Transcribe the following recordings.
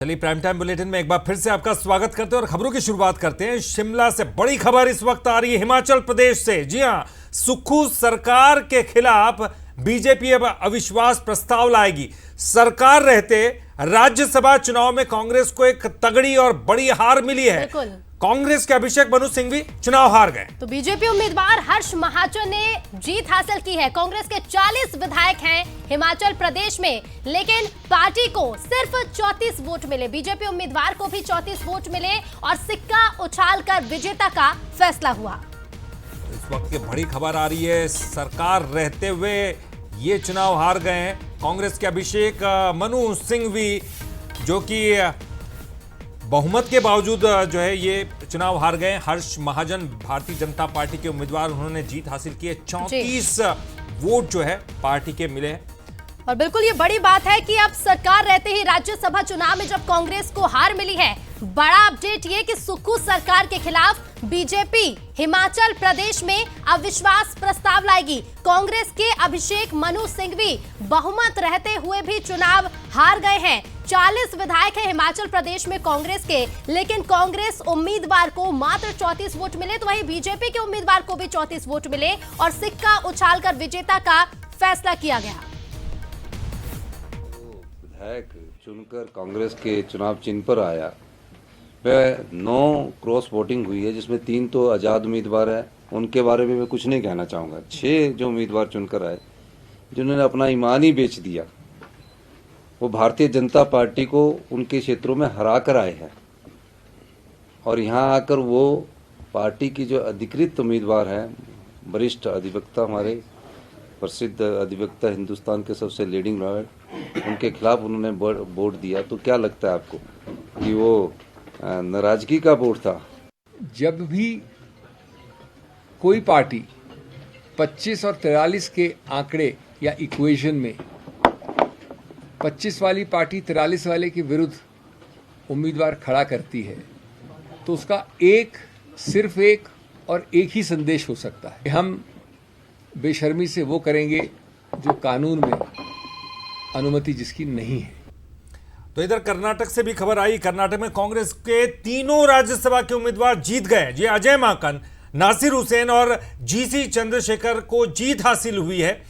चलिए prime time bulletin में एक बार फिर से आपका स्वागत करते हैं और खबरों की शुरुआत करते हैं। शिमला से बड़ी खबर इस वक्त आ रही है हिमाचल प्रदेश से। जी हां, सुक्खू सरकार के खिलाफ बीजेपी अब अविश्वास प्रस्ताव लाएगी। सरकार रहते राज्यसभा चुनाव में कांग्रेस को एक तगड़ी और बड़ी हार मिली है। कांग्रेस के अभिषेक मनु सिंघवी चुनाव हार गए तो बीजेपी उम्मीदवार हर्ष महाजन ने जीत हासिल की है। कांग्रेस के 40 विधायक हैं हिमाचल प्रदेश में, लेकिन पार्टी को सिर्फ 34 वोट मिले। बीजेपी उम्मीदवार को भी 34 वोट मिले और सिक्का उछालकर विजेता का फैसला हुआ। इस वक्त की बड़ी खबर आ रही है, सरकार रहते हुए ये चुनाव हार गए हैं कांग्रेस के अभिषेक मनु सिंघवी, जो कि बहुमत के बावजूद जो है ये चुनाव हार गए। हर्ष महाजन भारतीय जनता पार्टी के उम्मीदवार, उन्होंने जीत हासिल की है। 34 वोट जो है पार्टी के मिले हैं। और बिल्कुल ये बड़ी बात है कि अब सरकार रहते ही राज्यसभा चुनाव में जब कांग्रेस को हार मिली है, बड़ा अपडेट ये कि सुक्खू सरकार के खिलाफ बीजेपी हिमाचल प्रदेश में अविश्वास प्रस्ताव लाएगी। कांग्रेस के अभिषेक मनु सिंघवी बहुमत रहते हुए भी चुनाव हार गए हैं। 40 विधायक हैं हिमाचल प्रदेश में कांग्रेस के, लेकिन कांग्रेस उम्मीदवार को मात्र 34 वोट मिले, तो वहीं बीजेपी के उम्मीदवार को भी 34 वोट मिले और सिक्का उछालकर विजेता का फैसला किया गया। विधायक चुनकर कांग्रेस के चुनाव चिन्ह पर आया, वह 9 क्रॉस वोटिंग हुई है, जिसमें 3 तो आज़ाद उम्मीदवार है। उनके बारे में मैं कुछ नहीं कहना चाहूँगा। 6 जो उम्मीदवार चुनकर आए, जिन्होंने अपना ईमान ही बेच दिया, वो भारतीय जनता पार्टी को उनके क्षेत्रों में हरा कर आए हैं और यहाँ आकर वो पार्टी की जो अधिकृत उम्मीदवार हैं, वरिष्ठ अधिवक्ता, हमारे प्रसिद्ध अधिवक्ता, हिंदुस्तान के सबसे लीडिंग लॉयर, उनके खिलाफ उन्होंने वोट दिया। तो क्या लगता है आपको कि वो नाराजगी का वोट था? जब भी कोई पार्टी 25 और 43 के आंकड़े या इक्वेशन में 25 वाली पार्टी 43 वाले के विरुद्ध उम्मीदवार खड़ा करती है, तो उसका सिर्फ एक और एक ही संदेश हो सकता है। हम बेशर्मी से वो करेंगे जो कानून में अनुमति जिसकी नहीं है। तो इधर कर्नाटक से भी खबर आई। कर्नाटक में कांग्रेस के तीनों राज्यसभा के उम्मीदवार जीत गए। जी, अजय माकन, नासिर हुसैन और जीसी चंद्रशेखर को जीत हासिल हुई है,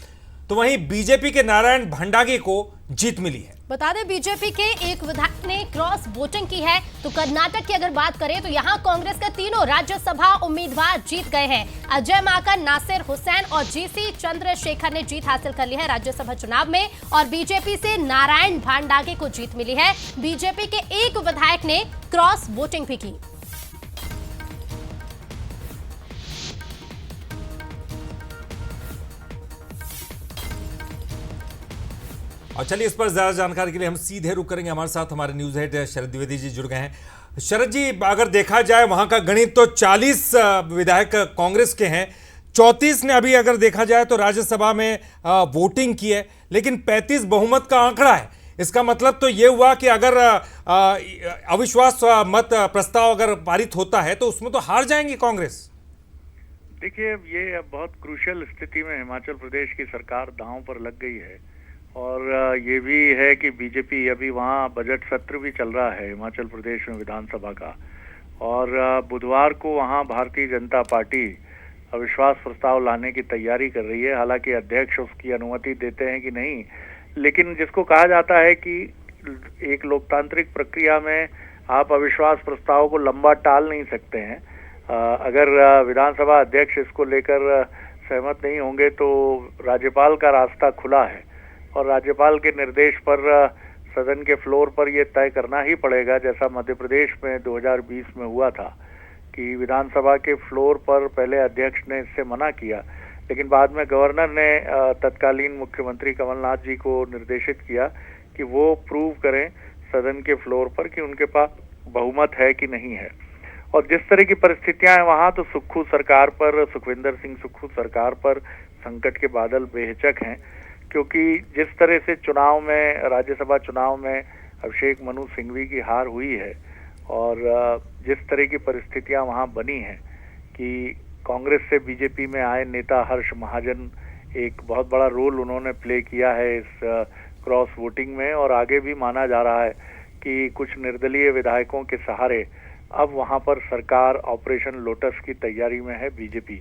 तो वहीं बीजेपी के नारायण भंडागे को जीत मिली है। बता दें, बीजेपी के एक विधायक ने क्रॉस वोटिंग की है। तो कर्नाटक की अगर बात करें तो यहाँ कांग्रेस के तीनों राज्यसभा उम्मीदवार जीत गए हैं। अजय माकन, नासिर हुसैन और जीसी चंद्रशेखर ने जीत हासिल कर ली है राज्यसभा चुनाव में, और बीजेपी से नारायण भांडागे को जीत मिली है। बीजेपी के एक विधायक ने क्रॉस वोटिंग भी की। और चलिए, इस पर ज्यादा जानकारी के लिए हम सीधे रुक करेंगे। हमारे साथ हमारे न्यूज हेड शरद द्विवेदी जी जुड़ गए हैं। शरद जी, अगर देखा जाए वहां का गणित तो 40 विधायक कांग्रेस के हैं, 34 ने अभी अगर देखा जाए तो राज्यसभा में वोटिंग की है, लेकिन 35 बहुमत का आंकड़ा है। इसका मतलब तो ये हुआ कि अगर अविश्वास मत प्रस्ताव अगर पारित होता है तो उसमें तो हार जाएंगी कांग्रेस। देखिए, ये अब बहुत क्रूशियल स्थिति में हिमाचल प्रदेश की सरकार दांव पर लग गई है, और ये भी है कि बीजेपी अभी वहाँ बजट सत्र भी चल रहा है हिमाचल प्रदेश में विधानसभा का, और बुधवार को वहाँ भारतीय जनता पार्टी अविश्वास प्रस्ताव लाने की तैयारी कर रही है। हालांकि अध्यक्ष उसकी अनुमति देते हैं कि नहीं, लेकिन जिसको कहा जाता है कि एक लोकतांत्रिक प्रक्रिया में आप अविश्वास प्रस्ताव को लंबा टाल नहीं सकते हैं। अगर विधानसभा अध्यक्ष इसको लेकर सहमत नहीं होंगे तो राज्यपाल का रास्ता खुला है, और राज्यपाल के निर्देश पर सदन के फ्लोर पर यह तय करना ही पड़ेगा, जैसा मध्य प्रदेश में 2020 में हुआ था कि विधानसभा के फ्लोर पर पहले अध्यक्ष ने इससे मना किया, लेकिन बाद में गवर्नर ने तत्कालीन मुख्यमंत्री कमलनाथ जी को निर्देशित किया कि वो प्रूव करें सदन के फ्लोर पर कि उनके पास बहुमत है कि नहीं है। और जिस तरह की परिस्थितियां हैं वहां, तो सुक्खू सरकार पर, सुखविंदर सिंह सुक्खू सरकार पर संकट के बादल बेहिचक हैं, क्योंकि जिस तरह से चुनाव में, राज्यसभा चुनाव में अभिषेक मनु सिंघवी की हार हुई है, और जिस तरह की परिस्थितियां वहां बनी हैं कि कांग्रेस से बीजेपी में आए नेता हर्ष महाजन एक बहुत बड़ा रोल उन्होंने प्ले किया है इस क्रॉस वोटिंग में, और आगे भी माना जा रहा है कि कुछ निर्दलीय विधायकों के सहारे अब वहां पर सरकार ऑपरेशन लोटस की तैयारी में है बीजेपी।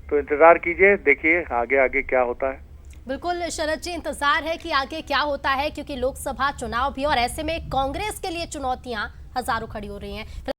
तो इंतजार कीजिए, देखिए आगे आगे क्या होता है। बिल्कुल शरद जी, इंतजार है कि आगे क्या होता है, क्योंकि लोकसभा चुनाव भी और ऐसे में कांग्रेस के लिए चुनौतियां हजारों खड़ी हो रही हैं।